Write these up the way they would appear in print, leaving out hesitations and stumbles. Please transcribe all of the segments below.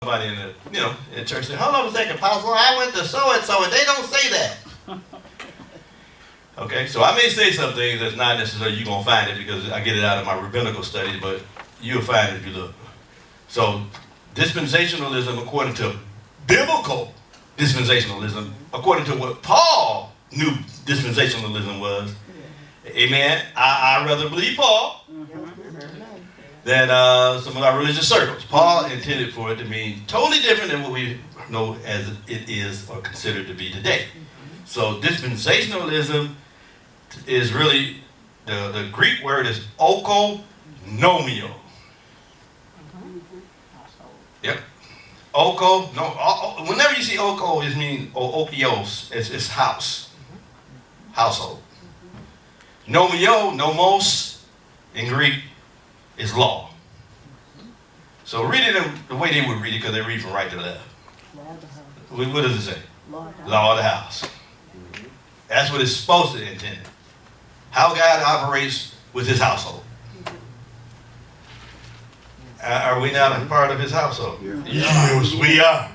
Somebody in the, in church said, hold on a second, Apostle, I went to so-and-so and they don't say that. Okay, so I may say some things that's not necessarily you're going to find it because I get it out of my rabbinical studies, but you'll find it if you look. So dispensationalism, according to biblical dispensationalism, according to what Paul knew dispensationalism was, amen, I rather believe Paul than some of our religious circles. Paul intended for it to mean totally different than what we know as it is or considered to be today. So dispensationalism is really, the Greek word is okonomio. Yep. Oko, no, whenever you see oko, it means okios, it's house, household. Nomio, nomos, in Greek, is law. So read it the way they would read it, because they read from right to left. What does it say? Law of the house. That's what it's supposed to intend. How God operates with his household. Are we not a part of his household? Yes, we are.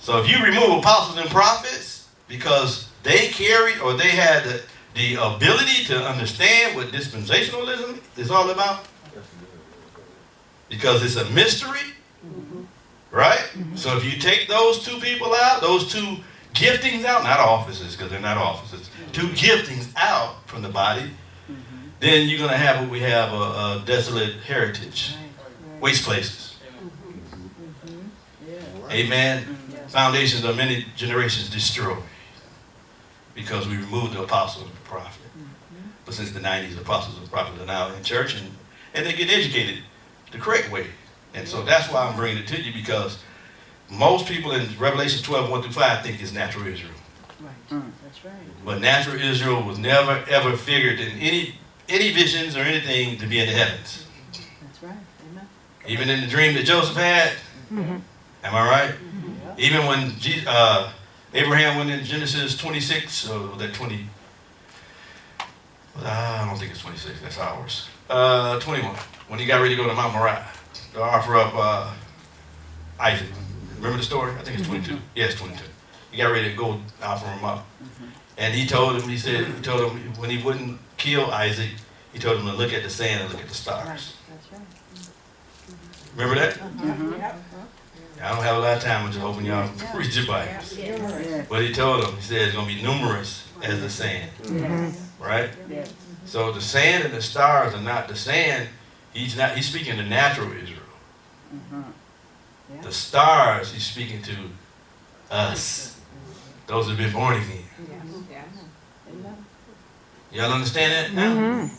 So if you remove apostles and prophets because they carried or they had the ability to understand what dispensationalism is all about, because it's a mystery, right? So if you take those two people out, those two giftings out, not offices, because they're not offices, two giftings out from the body, then you're going to have what we have, a desolate heritage, waste places. Amen. Foundations of many generations destroyed because we removed the apostle and the prophet. But since the 90s, the apostles and the prophets are now in church, and they get educated the correct way. And so that's why I'm bringing it to you, because most people in Revelation 12, 1 through 5 think it's natural Israel. Right. That's right. But natural Israel was never, ever figured in any visions or anything to be in the heavens. That's right. Amen. Even in the dream that Joseph had. Am I right? Even when Abraham went in Genesis 26, or that 20, I don't think it's 26, that's ours. 21, when he got ready to go to Mount Moriah to offer up Isaac. Remember the story? I think it's 22. Yes, 22. He got ready to go offer him up. And he told him, he told him when he wouldn't kill Isaac, he told him to look at the sand and look at the stars. That's right. Remember that? I don't have a lot of time, I'm just hoping y'all read your Bibles. But he told him, he said it's going to be numerous as the sand. Right? So the sand and the stars are not the sand. He's speaking to natural Israel. The stars, he's speaking to us. Those who have been born again. Y'all understand that now?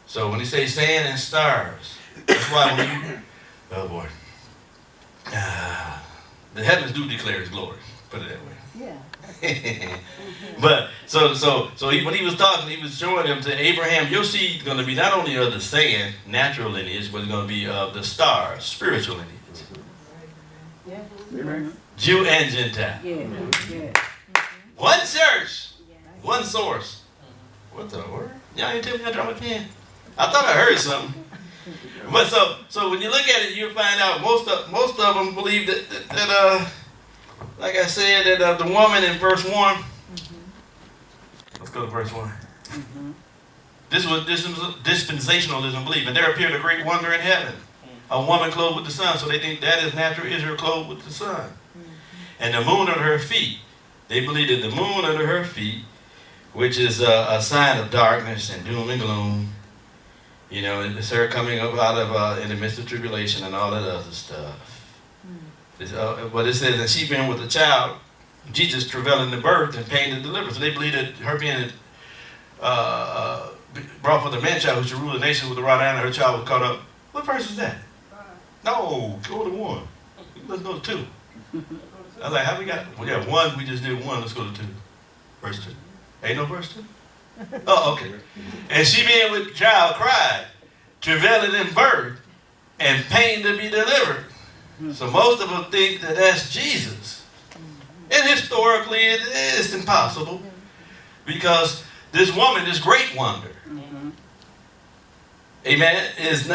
So when he says sand and stars, that's why when you, oh boy, the heavens do declare his glory. Put it that way. Yeah. But when he was talking, he was showing them to Abraham, your seed is going to be not only of the sand, natural lineage, but it's going to be of the stars, spiritual lineage. Yeah. Jew and Gentile. Yeah. One church, one source. What the word? Y'all didn't tell me I dropped my pen. I thought I heard something. But so when you look at it, you'll find out most of them believe that like I said, that the woman in verse 1. Let's go to verse 1. This was dispensationalism belief, and there appeared a great wonder in heaven, a woman clothed with the sun. So they think that is natural Israel clothed with the sun, and the moon under her feet. They believe that the moon under her feet, which is a sign of darkness and doom and gloom. It's her coming up out of in the midst of tribulation and all that other stuff. But it says that she being with a child, Jesus travailing the birth and pain and deliverance. So they believe that her being brought for the man child who should rule the nation with the rod of iron, her child was caught up. What verse is that? No, go to 1. Let's go to 2. I was like, how we got? We got 1. We just did 1. Let's go to 2. Verse 2. Ain't no verse 2? Oh, okay. And she being with child cried, travailing in birth, and pain to be delivered. So most of them think that that's Jesus. And historically, it's impossible, because this woman, this great wonder, amen, is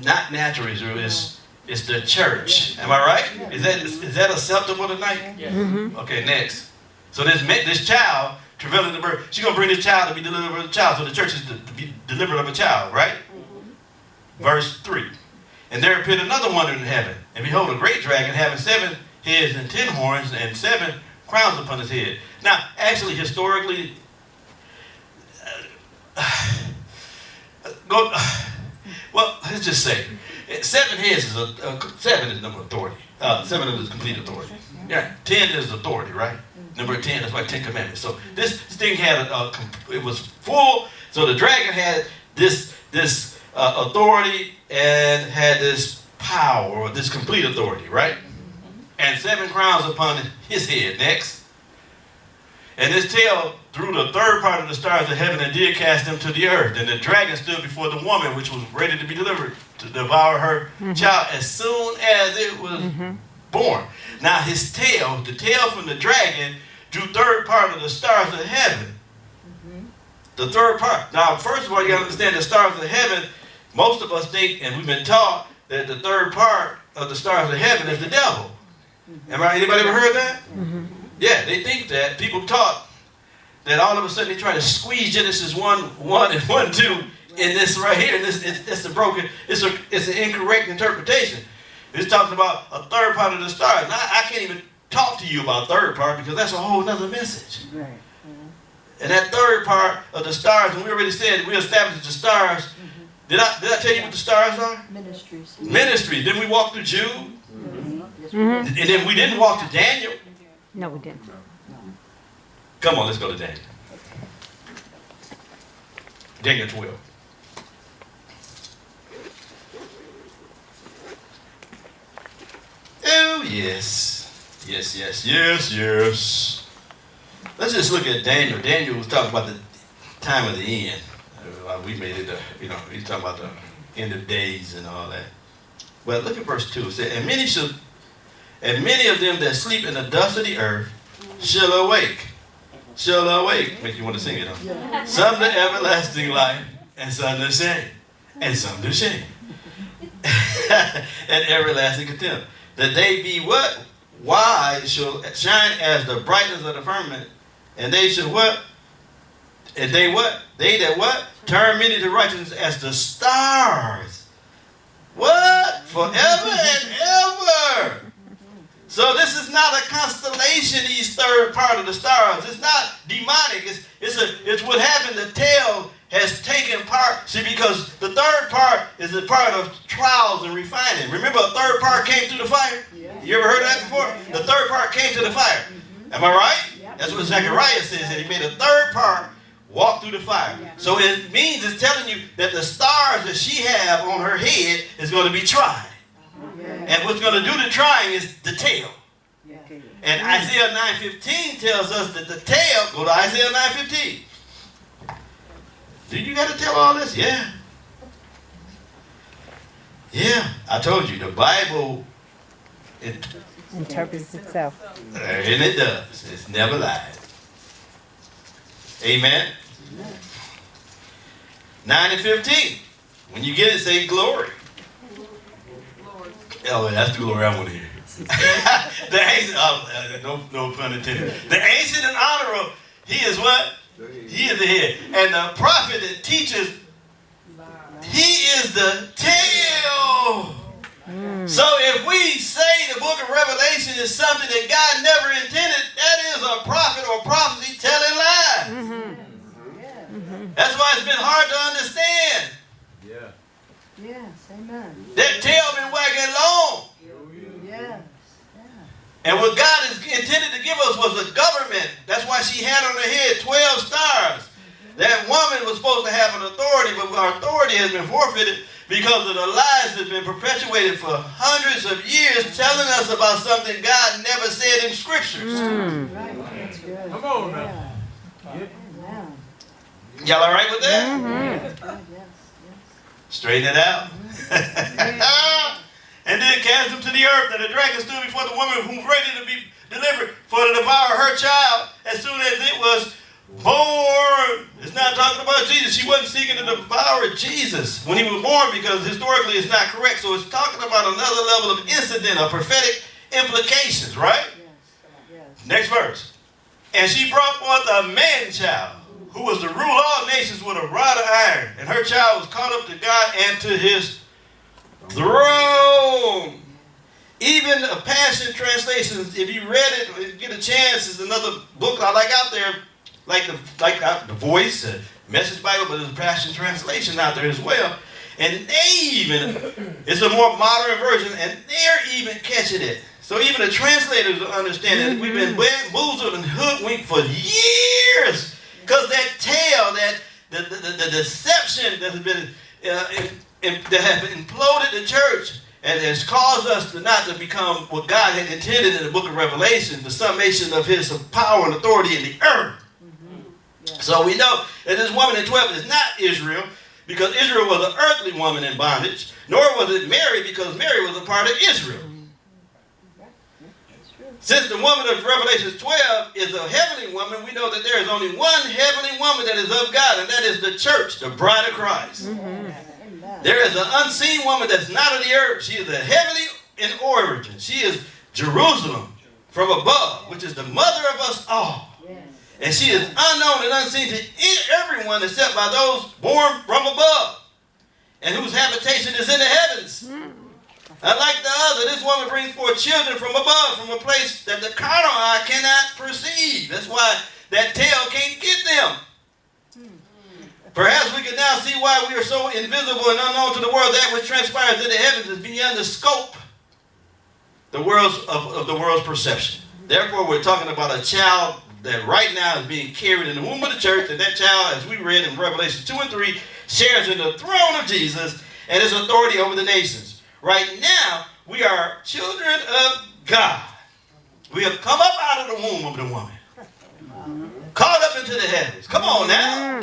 not natural Israel. It's It's the church. Am I right? Is that acceptable tonight? Yes. Okay, next. So this child travailing the birth, she's going to bring this child to be delivered of a child. So the church is to be delivered of a child, right? Verse 3. And there appeared another wonder in heaven. And behold, a great dragon having 7 heads and 10 horns and 7 crowns upon his head. Now, actually, historically, well, let's just say, 7 heads is 7 is number authority. 7 is complete authority. Yeah, 10 is authority, right? Number 10 is like 10 commandments. So this thing had it was full. So the dragon had this authority and had this power, or this complete authority, right? And 7 crowns upon his head. Next. And his tail threw the third part of the stars of heaven and did cast them to the earth. And the dragon stood before the woman, which was ready to be delivered, to devour her child as soon as it was born. Now his tail, the tail from the dragon, drew third part of the stars of heaven. The third part. Now, first of all, you got to understand the stars of heaven. Most of us think, and we've been taught, that the third part of the stars of heaven is the devil. Am I? Anybody ever heard that? Yeah, they think that. People taught that all of a sudden they try to squeeze Genesis 1:1 and 1:2 in this right here. And it's a broken. It's an incorrect interpretation. It's talking about a third part of the stars. Now, I can't even talk to you about third part because that's a whole nother message. Right. And that third part of the stars, and we already said we established the stars. Did I tell you what the stars are? Ministries. Ministries. Then we walked through Jude. And then we didn't walk to Daniel. No, we didn't. Come on, let's go to Daniel. Daniel 12. Oh, yes. Yes. Let's just look at Daniel. Daniel was talking about the time of the end. We made it, he's talking about the end of days and all that. But look at verse 2. It said, and many of them that sleep in the dust of the earth shall awake. Make you want to sing it, huh? Some to everlasting life, and some to shame. And some to shame. And everlasting contempt. That they be what? Wise shall shine as the brightness of the firmament. And they shall what? And they what? They that what? Turn many to righteousness as the stars. What? Forever and ever. So this is not a constellation, these third part of the stars. It's not demonic. It's what happened. The tail has taken part. See, because the third part is a part of trials and refining. Remember, a third part came through the fire? You ever heard of that before? The third part came to the fire. Am I right? That's what Zechariah says, that he made a third part walk through the fire. So it means, it's telling you that the stars that she have on her head is going to be tried. And what's going to do the trying is the tail. And Isaiah 9:15 tells us that the tail, go to Isaiah 9:15. Do you got to tell all this? Yeah. I told you, the Bible, it Interprets itself. and it does. It's never lied. Amen. 9:15. When you get it, say glory. Oh, that's the glory I want to hear. The ancient, no pun intended. The ancient and honorable, he is what? He is the head. And the prophet that teaches, he is the tail. So if we say the book of Revelation is something that God never intended, that is a prophet or prophecy telling lies. That's why it's been hard to understand. Yes, amen. That tail been wagging long. Yes. And what God has intended to give us was a government. That's why she had on her head 12 stars. That woman was supposed to have an authority, but our authority has been forfeited because of the lies that have been perpetuated for hundreds of years, telling us about something God never said in scriptures. Right, that's good. Come on now. Amen. Y'all all right with that? Yes. Straighten it out. And then cast him to the earth, and the dragon stood before the woman who was ready to be delivered for to devour her child as soon as it was born. It's not talking about Jesus. She wasn't seeking to devour Jesus when he was born, because historically it's not correct. So it's talking about another level of incident, of prophetic implications, right? Yes. Next verse. And she brought forth a man child, who was to rule all nations with a rod of iron. And her child was caught up to God and to his throne. Even a Passion translation, if you read it, if you get a chance, it's another book I like out there, like the Voice, Message Bible, but there's a Passion translation out there as well. And they even, it's a more modern version, and they're even catching it. So even the translators will understand that we've been bamboozled and hoodwinked for years, because that tale, that the deception that has been that has imploded the church and has caused us not to become what God had intended in the book of Revelation, the summation of his power and authority in the earth. So we know that this woman in 12 is not Israel, because Israel was an earthly woman in bondage, nor was it Mary, because Mary was a part of Israel. Since the woman of Revelation 12 is a heavenly woman, we know that there is only one heavenly woman that is of God, and that is the church, the bride of Christ. There is an unseen woman that's not of the earth. She is a heavenly in origin. She is Jerusalem from above, which is the mother of us all. And she is unknown and unseen to everyone except by those born from above, and whose habitation is in the heavens. Unlike the other, this woman brings forth children from above, from a place that the carnal eye cannot perceive. That's why that tail can't get them. Perhaps we can now see why we are so invisible and unknown to the world. That which transpires in the heavens is beyond the scope of the world's perception. Therefore, we're talking about a child that right now is being carried in the womb of the church, and that child, as we read in Revelation 2 and 3, shares in the throne of Jesus and his authority over the nations. Right now, we are children of God. We have come up out of the womb of the woman, caught up into the heavens. Come on now.